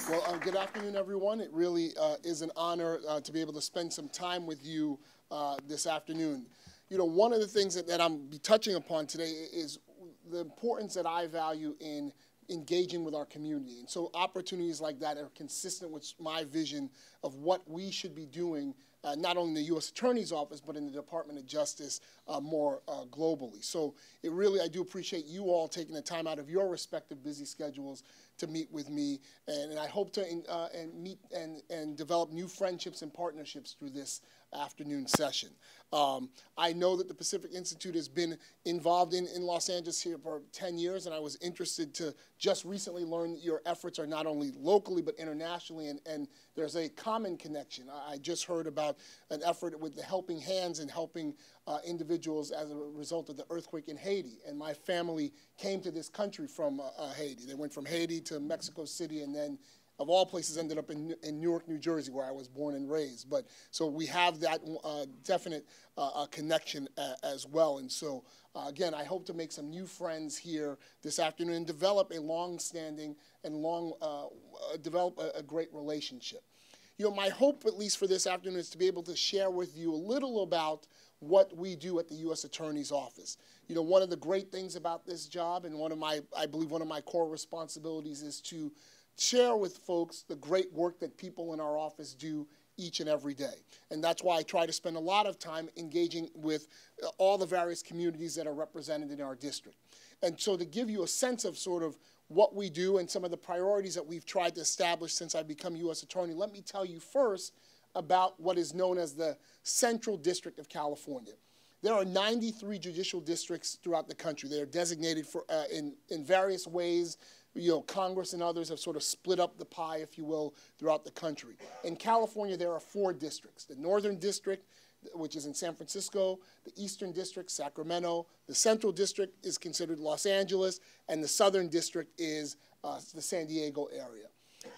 Well, good afternoon, everyone. It really is an honor to be able to spend some time with you this afternoon. You know, one of the things that I'm be touching upon today is the importance that I value in engaging with our community. And so opportunities like that are consistent with my vision of what we should be doing, not only in the U.S. Attorney's Office, but in the Department of Justice more globally. So I do appreciate you all taking the time out of your respective busy schedules to meet with me, and I hope to meet and develop new friendships and partnerships through this afternoon session. I know that the Pacifica Institute has been involved in Los Angeles here for 10 years, and I was interested to just recently learn that your efforts are not only locally but internationally, and there's a common connection. I just heard about an effort with the Helping Hands and helping individuals as a result of the earthquake in Haiti, and my family came to this country from Haiti. They went from Haiti to Mexico City, and then of all places ended up in Newark, New Jersey, where I was born and raised. But so we have that definite connection as well. And so again, I hope to make some new friends here this afternoon and develop a long-standing and develop a great relationship. You know, my hope, at least for this afternoon, is to be able to share with you a little about what we do at the U.S. Attorney's Office. You know, one of the great things about this job, and I believe one of my core responsibilities, is to share with folks the great work that people in our office do each and every day. And that's why I try to spend a lot of time engaging with all the various communities that are represented in our district. And so to give you a sense of sort of what we do and some of the priorities that we've tried to establish since I've become U.S. Attorney, let me tell you first about what is known as the Central District of California. There are 93 judicial districts throughout the country. They are designated for in various ways. You know, Congress and others have sort of split up the pie, if you will, throughout the country. In California, there are 4 districts: the Northern District, which is in San Francisco; the Eastern District, Sacramento; the Central District is considered Los Angeles; and the Southern District is the San Diego area.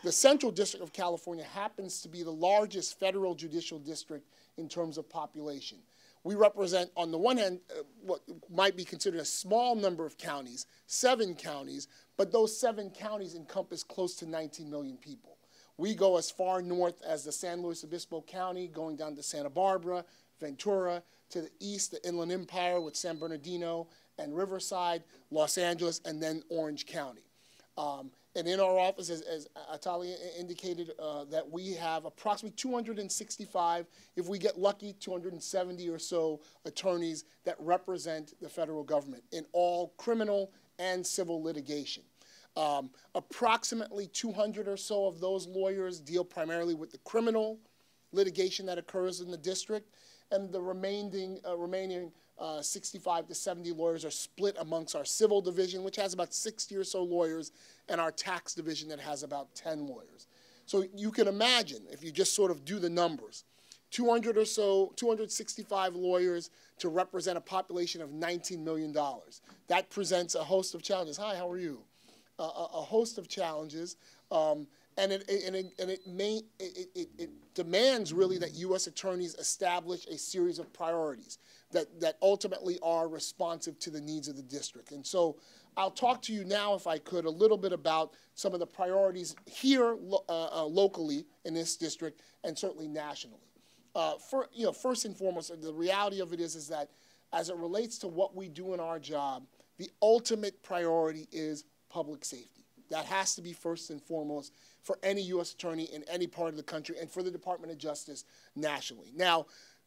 The Central District of California happens to be the largest federal judicial district in terms of population. We represent, on the one hand, what might be considered a small number of counties, 7 counties, but those 7 counties encompass close to 19 million people. We go as far north as the San Luis Obispo County, going down to Santa Barbara, Ventura, to the east, the Inland Empire with San Bernardino and Riverside, Los Angeles, and then Orange County. And in our office, as Atalia indicated, that we have approximately 265, if we get lucky, 270 or so attorneys that represent the federal government in all criminal and civil litigation. Approximately 200 or so of those lawyers deal primarily with the criminal litigation that occurs in the district, and the remaining 65 to 70 lawyers are split amongst our civil division, which has about 60 or so lawyers, and our tax division that has about 10 lawyers. So you can imagine, if you just sort of do the numbers, 200 or so, 265 lawyers to represent a population of $19 million. That presents a host of challenges. Hi, how are you? A host of challenges, and it demands really that U.S. attorneys establish a series of priorities that ultimately are responsive to the needs of the district. And so I'll talk to you now, if I could, a little bit about some of the priorities here locally in this district and certainly nationally. First and foremost, the reality of it is that as it relates to what we do in our job, the ultimate priority is public safety. That has to be first and foremost for any U.S. attorney in any part of the country and for the Department of Justice nationally. Now,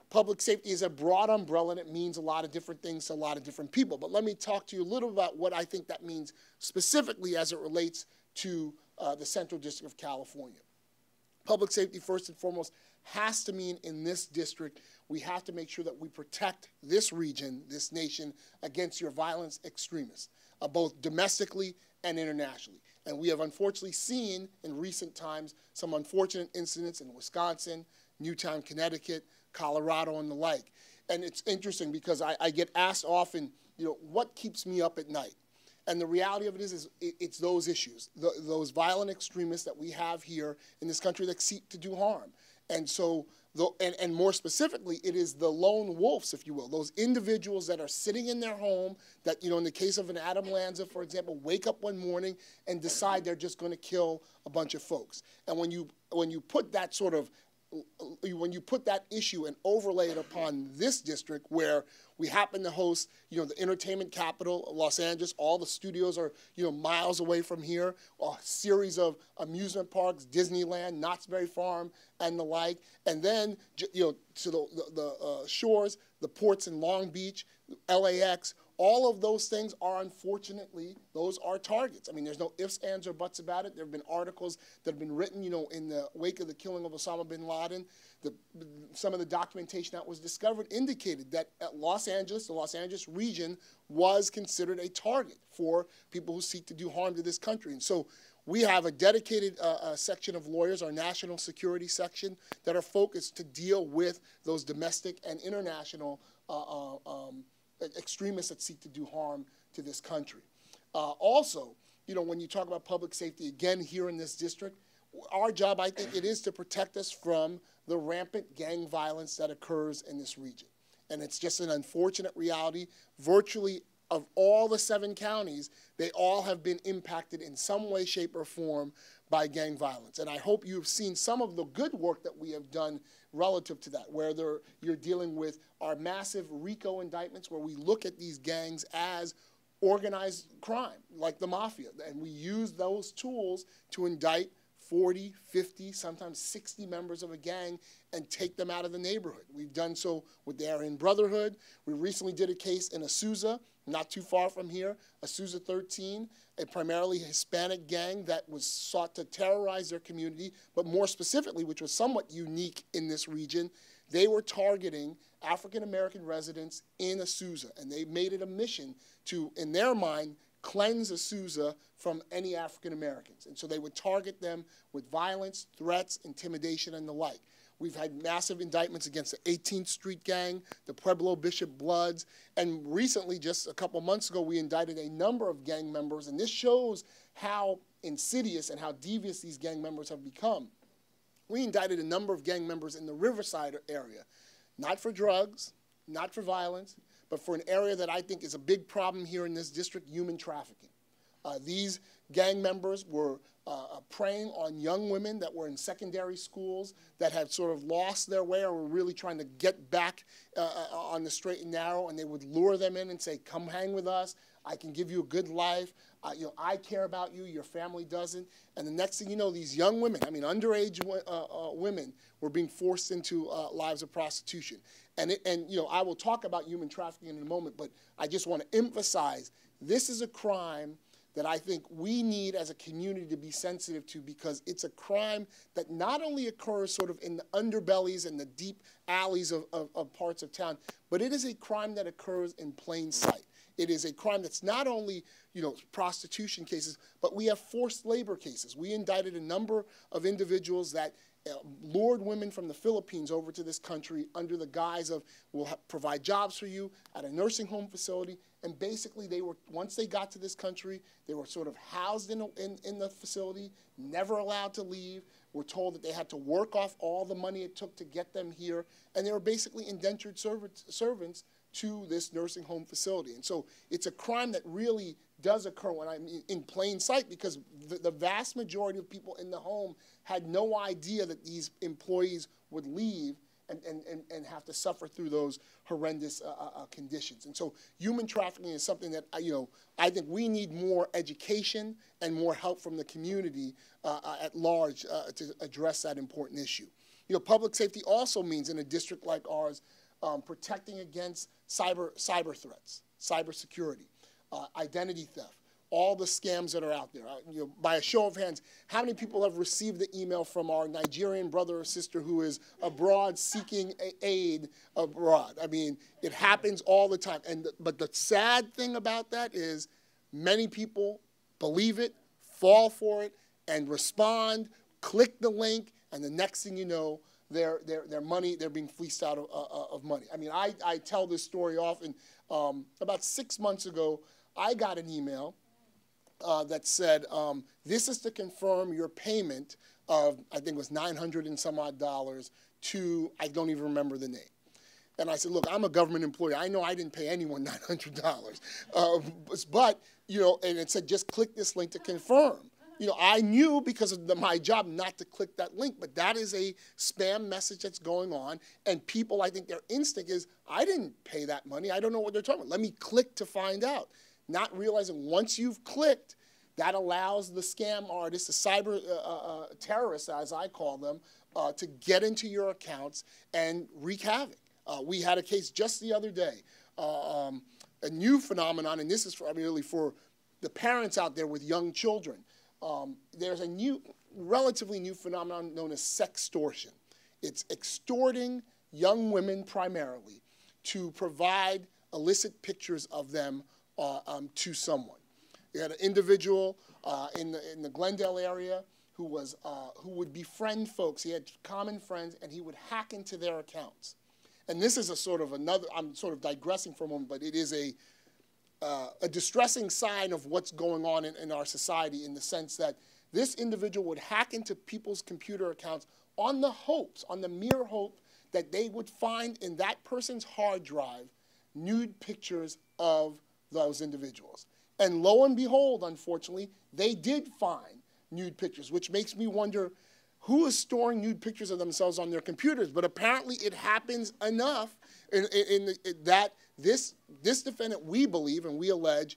public safety is a broad umbrella, and it means a lot of different things to a lot of different people. But let me talk to you a little about what I think that means specifically as it relates to the Central District of California. Public safety, first and foremost, has to mean in this district, we have to make sure that we protect this region, this nation, against your violent extremists, both domestically and internationally. And we have unfortunately seen in recent times some unfortunate incidents in Wisconsin, Newtown, Connecticut, Colorado, and the like. And it's interesting because I get asked often, what keeps me up at night? And the reality of it is it's those issues, those violent extremists that we have here in this country that seek to do harm. And so and more specifically, it is the lone wolves, if you will, those individuals that are sitting in their home that, in the case of an Adam Lanza, for example, wake up one morning and decide they're just going to kill a bunch of folks. And when you put that sort of when you put that issue and overlay it upon this district where we happen to host, the entertainment capital of Los Angeles, all the studios are, miles away from here, a series of amusement parks, Disneyland, Knott's Berry Farm, and the like, and then, to the shores, the ports in Long Beach, LAX, all of those things are, unfortunately, those are targets. I mean, there's no ifs, ands, or buts about it. There have been articles that have been written, in the wake of the killing of Osama bin Laden. Some of the documentation that was discovered indicated that Los Angeles, the Los Angeles region, was considered a target for people who seek to do harm to this country. And so we have a dedicated section of lawyers, our national security section, that are focused to deal with those domestic and international extremists that seek to do harm to this country. Also, when you talk about public safety, again, here in this district, our job, I think, it is to protect us from the rampant gang violence that occurs in this region. And it's just an unfortunate reality. Virtually of all the 7 counties, they all have been impacted in some way, shape, or form by gang violence. And I hope you've seen some of the good work that we have done relative to that, where you're dealing with our massive RICO indictments, where we look at these gangs as organized crime, like the mafia. And we use those tools to indict 40, 50, sometimes 60 members of a gang and take them out of the neighborhood. We've done so with the Aryan Brotherhood. We recently did a case in Azusa, not too far from here, Azusa 13, a primarily Hispanic gang that was sought to terrorize their community, but more specifically, which was somewhat unique in this region, they were targeting African-American residents in Azusa, and they made it a mission to, in their mind, cleanse Azusa from any African-Americans. And so they would target them with violence, threats, intimidation, and the like. We've had massive indictments against the 18th Street Gang, the Pueblo Bishop Bloods, and recently, just a couple months ago, we indicted a number of gang members, and this shows how insidious and how devious these gang members have become. We indicted a number of gang members in the Riverside area, not for drugs, not for violence, but for an area that I think is a big problem here in this district, human trafficking. These gang members were preying on young women that were in secondary schools that had sort of lost their way or were really trying to get back on the straight and narrow, and they would lure them in and say, come hang with us, I can give you a good life, I care about you, your family doesn't. And the next thing you know, these young women, I mean underage women, were being forced into lives of prostitution. And I will talk about human trafficking in a moment, but I just want to emphasize this is a crime that I think we need as a community to be sensitive to, because it's a crime that not only occurs sort of in the underbellies and the deep alleys of parts of town, but it is a crime that occurs in plain sight. It is a crime that's not only, prostitution cases, but we have forced labor cases. We indicted a number of individuals that lured women from the Philippines over to this country under the guise of, we'll provide jobs for you at a nursing home facility. And basically, once they got to this country, they were sort of housed in the facility, never allowed to leave. We're told that they had to work off all the money it took to get them here. And they were basically indentured servants to this nursing home facility. And so it's a crime that really does occur when I'm in plain sight, because the vast majority of people in the home had no idea that these employees would leave and have to suffer through those horrendous conditions. And so human trafficking is something that, I think we need more education and more help from the community at large to address that important issue. Public safety also means, in a district like ours, protecting against cyber threats, cyber security, identity theft, all the scams that are out there. By a show of hands, how many people have received the email from our Nigerian brother or sister who is abroad seeking aid abroad? I mean, it happens all the time. But the sad thing about that is many people believe it, fall for it, and respond, click the link, and the next thing you know, their money, they're being fleeced out of money. I mean, I tell this story often. About 6 months ago, I got an email that said, this is to confirm your payment of, I think it was $900 and some odd to, I don't even remember the name. And I said, look, I'm a government employee. I know I didn't pay anyone $900. But, you know, and it said, just click this link to confirm. You know, I knew because of my job not to click that link, but that is a spam message that's going on. And people, I think their instinct is, I didn't pay that money. I don't know what they're talking about. Let me click to find out. Not realizing once you've clicked, that allows the scam artists, the cyber terrorists, as I call them, to get into your accounts and wreak havoc. We had a case just the other day, a new phenomenon, and this is really for the parents out there with young children. There's a relatively new phenomenon known as sextortion. It's extorting young women primarily to provide illicit pictures of them to someone. We had an individual in the Glendale area who would befriend folks. He had common friends, and he would hack into their accounts. And this is a sort of another, I'm sort of digressing for a moment, but it is a distressing sign of what's going on in our society, in the sense that this individual would hack into people's computer accounts on the mere hope that they would find in that person's hard drive nude pictures of those individuals. And lo and behold, unfortunately, they did find nude pictures, which makes me wonder who is storing nude pictures of themselves on their computers. But apparently it happens enough that this defendant, we believe and we allege,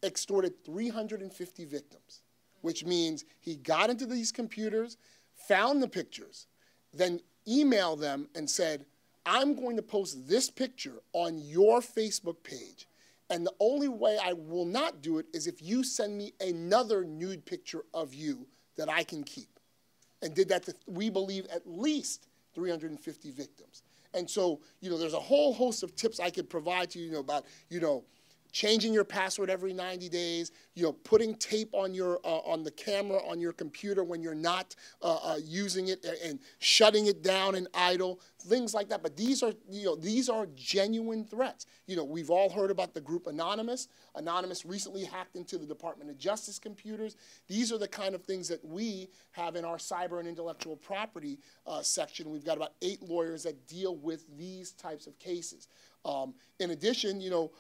extorted 350 victims, which means he got into these computers, found the pictures, then emailed them and said, I'm going to post this picture on your Facebook page. And the only way I will not do it is if you send me another nude picture of you that I can keep. And did that to, we believe, at least 350 victims. And so, you know, there's a whole host of tips I could provide to you, you know, about, you know, changing your password every 90 days, you know, putting tape on your on the camera on your computer when you're not using it, and shutting it down and idle, things like that. But these are, you know, these are genuine threats. You know, we've all heard about the group Anonymous. Anonymous recently hacked into the Department of Justice computers. These are the kind of things that we have in our cyber and intellectual property section. We've got about 8 lawyers that deal with these types of cases. In addition, you know,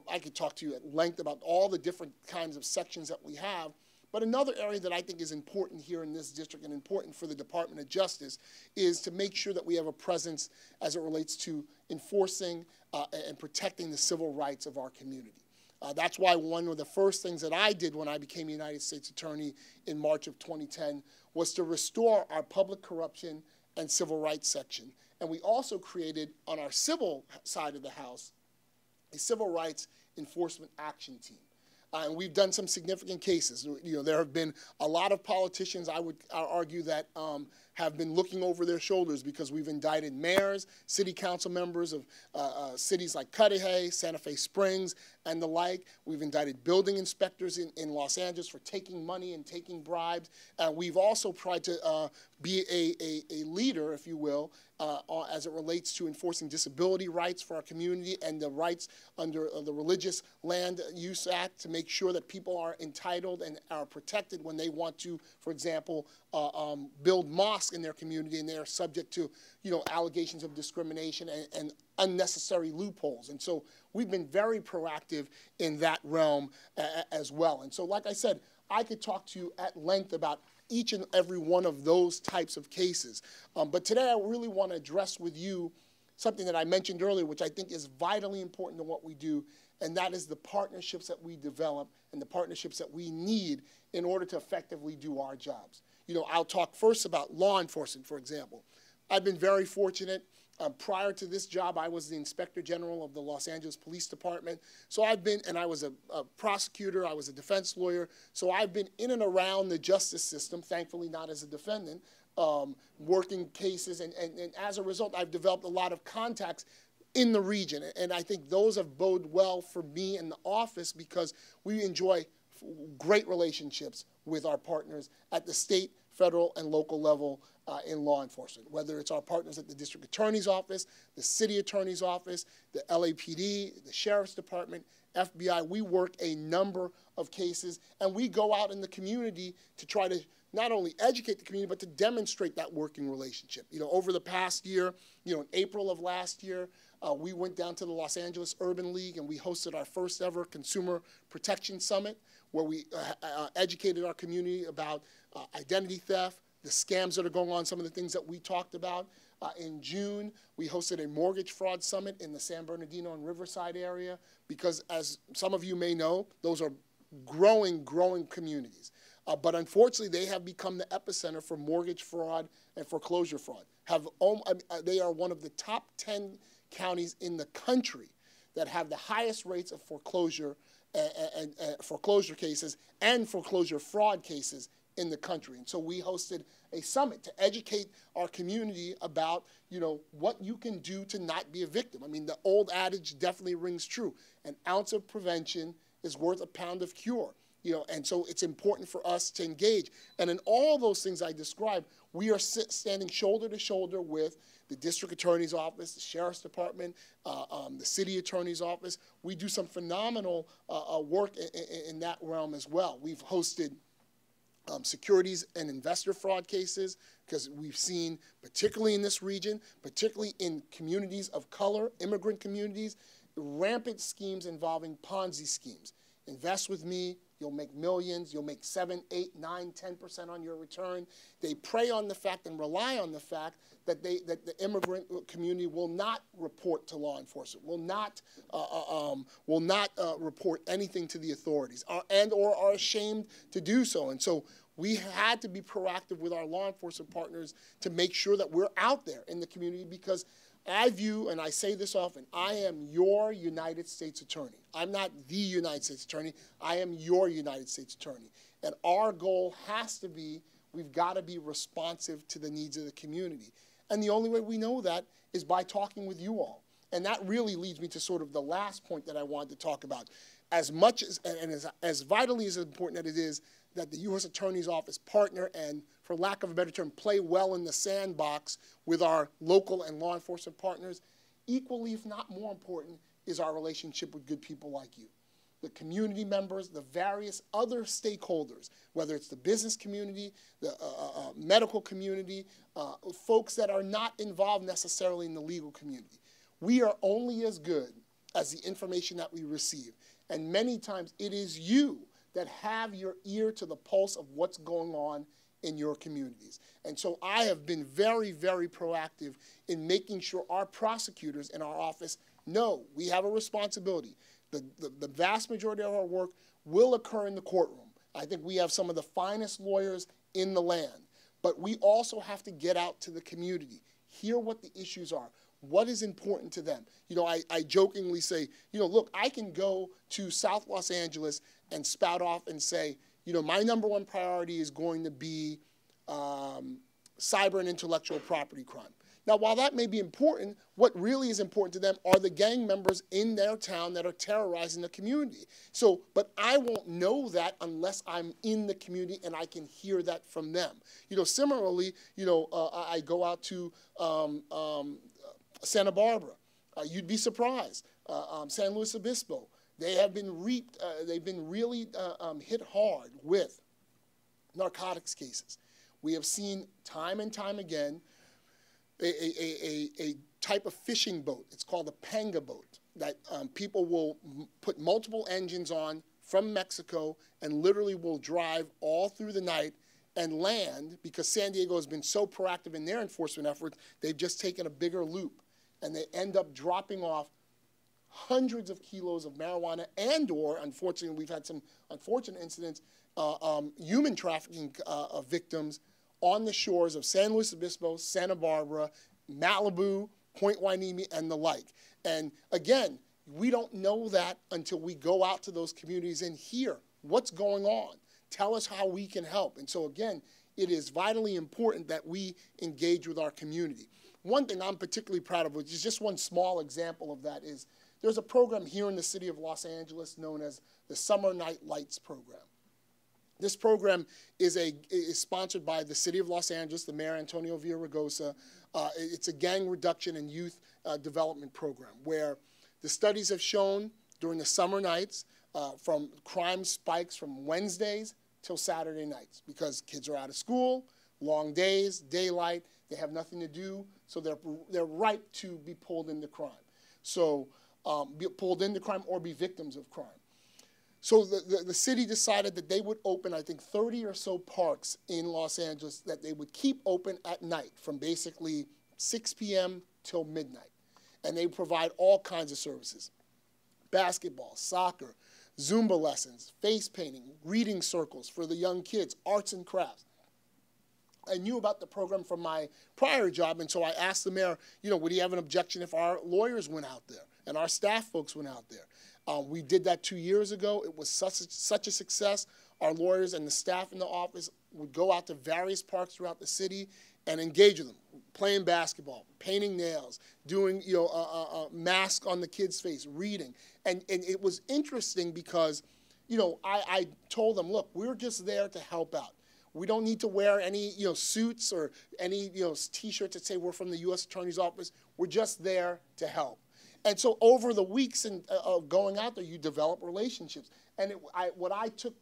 I could talk to you at length about all the different kinds of sections that we have, but another area that I think is important here in this district and important for the Department of Justice is to make sure that we have a presence as it relates to enforcing and protecting the civil rights of our community. That's why one of the first things that I did when I became a United States Attorney in March of 2010 was to restore our public corruption and civil rights section. And we also created, on our civil side of the house, a civil rights enforcement action team. And we've done some significant cases. You know, there have been a lot of politicians, I would argue, that have been looking over their shoulders because we've indicted mayors, city council members of cities like Cudahy, Santa Fe Springs, and the like. We've indicted building inspectors in Los Angeles for taking money and taking bribes. We've also tried to be a leader, if you will, as it relates to enforcing disability rights for our community and the rights under the Religious Land Use Act to make sure that people are entitled and are protected when they want to, for example, build mosques in their community, and they are subject to, you know, allegations of discrimination and unnecessary loopholes. And so we've been very proactive in that realm as well. And so, like I said, I could talk to you at length about each and every one of those types of cases. But today I really want to address with you something that I mentioned earlier, which I think is vitally important to what we do, and that is the partnerships that we develop and the partnerships that we need in order to effectively do our jobs. You know, I'll talk first about law enforcement, for example. I've been very fortunate. Prior to this job, I was the Inspector General of the Los Angeles Police Department. So I've been, and I was a prosecutor, I was a defense lawyer, so I've been in and around the justice system, thankfully not as a defendant, working cases, and as a result, I've developed a lot of contacts in the region, and I think those have boded well for me in the office because we enjoy great relationships with our partners at the state, federal, and local level in law enforcement, whether it's our partners at the district attorney's office, the city attorney's office, the LAPD, the sheriff's department, FBI. We work a number of cases, and we go out in the community to try to not only educate the community, but to demonstrate that working relationship. Over the past year, in April of last year, we went down to the Los Angeles Urban League, and we hosted our first ever Consumer Protection Summit, where we educated our community about identity theft, the scams that are going on, some of the things that we talked about. In June, we hosted a mortgage fraud summit in the San Bernardino and Riverside area because, as some of you may know, those are growing communities. But unfortunately, they have become the epicenter for mortgage fraud and foreclosure fraud. They are one of the top 10 counties in the country that have the highest rates of foreclosure and foreclosure cases and foreclosure fraud cases in the country. And so we hosted a summit to educate our community about, what you can do to not be a victim. I mean, the old adage definitely rings true. An ounce of prevention is worth a pound of cure. And so it's important for us to engage. And in all those things I described, we are standing shoulder to shoulder with the district attorney's office, the sheriff's department, the city attorney's office. We do some phenomenal work in that realm as well. We've hosted securities and investor fraud cases because we've seen, particularly in this region, particularly in communities of color, immigrant communities, rampant schemes involving Ponzi schemes. Invest with me, you'll make millions, you'll make 7, 8, 9, 10% on your return. They prey on the fact and rely on the fact that the immigrant community will not report to law enforcement, will not report anything to the authorities, or are ashamed to do so. And so we had to be proactive with our law enforcement partners to make sure that we're out there in the community, because I view, and I say this often, I am your United States attorney. I'm not the United States attorney. I am your United States attorney. And our goal has to be, we've got to be responsive to the needs of the community. And the only way we know that is by talking with you all. And that really leads me to sort of the last point that I wanted to talk about. As much as, and as vitally as important that it is that the U.S. Attorney's Office partner and, for lack of a better term, play well in the sandbox with our local and law enforcement partners, equally, if not more important, is our relationship with good people like you. The community members, the various other stakeholders, whether it's the business community, the medical community, folks that are not involved necessarily in the legal community. We are only as good as the information that we receive. And many times it is you that have your ear to the pulse of what's going on in your communities. And so I have been very, very proactive in making sure our prosecutors in our office know we have a responsibility. The vast majority of our work will occur in the courtroom. I think we have some of the finest lawyers in the land. But we also have to get out to the community, hear what the issues are, what is important to them. I jokingly say, look, I can go to South Los Angeles and spout off and say, my #1 priority is going to be cyber and intellectual property crime. Now, while that may be important, what really is important to them are the gang members in their town that are terrorizing the community. So, but I won't know that unless I'm in the community and I can hear that from them. Similarly, I go out to Santa Barbara. You'd be surprised. San Luis Obispo. They have been they've been really hit hard with narcotics cases. We have seen time and time again a type of fishing boat. It's called a panga boat that people will put multiple engines on from Mexico and literally will drive all through the night and land, because San Diego has been so proactive in their enforcement efforts, they've just taken a bigger loop, and they end up dropping off hundreds of kilos of marijuana or, unfortunately, we've had some unfortunate incidents, human trafficking victims on the shores of San Luis Obispo, Santa Barbara, Malibu, Point Hueneme, and the like. And again, we don't know that until we go out to those communities and hear what's going on. Tell us how we can help. And so again, it is vitally important that we engage with our community. One thing I'm particularly proud of, which is just one small example of that, is there's a program here in the city of Los Angeles known as the Summer Night Lights program. This program is sponsored by the city of Los Angeles, the mayor, Antonio Villaraigosa. It's a gang reduction and youth development program where the studies have shown during the summer nights from crime spikes from Wednesdays till Saturday nights because kids are out of school, long days, daylight, they have nothing to do, so they're ripe to be pulled into crime. So be pulled into crime or be victims of crime. So the city decided that they would open, I think, 30 or so parks in Los Angeles that they would keep open at night from basically 6 p.m. till midnight. And they provide all kinds of services: basketball, soccer, Zumba lessons, face painting, reading circles for the young kids, arts and crafts. I knew about the program from my prior job, and so I asked the mayor, would he have an objection if our lawyers went out there and our staff folks went out there? We did that 2 years ago. It was such a success. Our lawyers and the staff in the office would go out to various parks throughout the city and engage with them, playing basketball, painting nails, doing a mask on the kid's face, reading. And it was interesting because I told them, look, we're just there to help out. We don't need to wear any suits or any T-shirts that say we're from the U.S. Attorney's Office. We're just there to help. And so over the weeks of going out there, you develop relationships. And what I took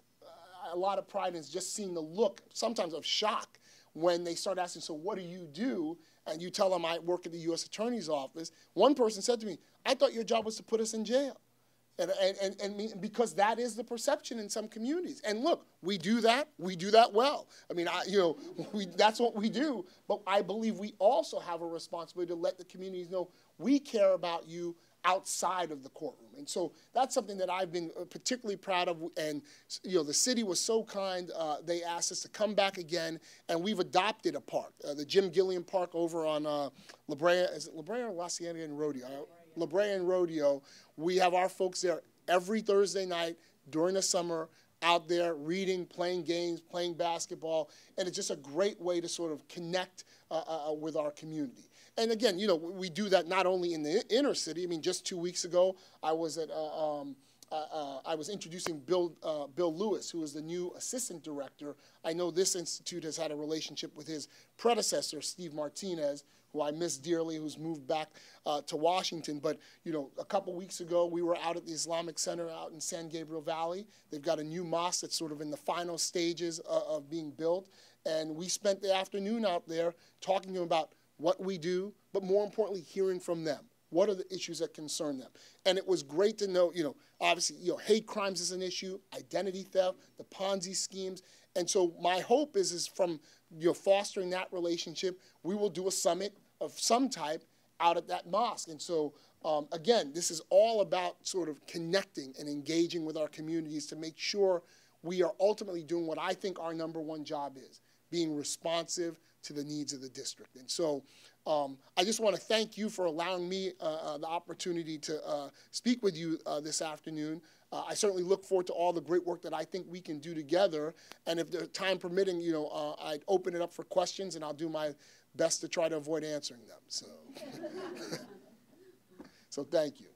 a lot of pride in is just seeing the look, sometimes of shock, when they start asking, so what do you do? And you tell them I work at the U.S. Attorney's Office. One person said to me, I thought your job was to put us in jail. And because that is the perception in some communities. And look, we do that well. I mean, that's what we do. But I believe we also have a responsibility to let the communities know we care about you outside of the courtroom. And so that's something that I've been particularly proud of. And the city was so kind. They asked us to come back again, and we've adopted a park, the Jim Gilliam Park over on La Brea. Is it La Brea or La Cienega and Rodeo? La Brea and Rodeo. We have our folks there every Thursday night during the summer, out there reading, playing games, playing basketball, and it's just a great way to sort of connect with our community. And again, we do that not only in the inner city. I mean, just 2 weeks ago, I was at I was introducing Bill Lewis, who is the new assistant director. I know this institute has had a relationship with his predecessor, Steve Martinez, who I miss dearly, who's moved back to Washington. But, a couple weeks ago, we were out at the Islamic Center out in San Gabriel Valley. They've got a new mosque that's sort of in the final stages of being built. And we spent the afternoon out there talking to them about what we do, but more importantly, hearing from them. What are the issues that concern them? And it was great to know, obviously, hate crimes is an issue, identity theft, the Ponzi schemes. And so my hope is from fostering that relationship, we will do a summit of some type out at that mosque. And so, again, this is all about sort of connecting and engaging with our communities to make sure we are ultimately doing what I think our #1 job is, being responsive to the needs of the district. And so I just want to thank you for allowing me the opportunity to speak with you this afternoon. I certainly look forward to all the great work that I think we can do together. And if there's time permitting, I'd open it up for questions, and I'll do my best to try to avoid answering them. So, so thank you.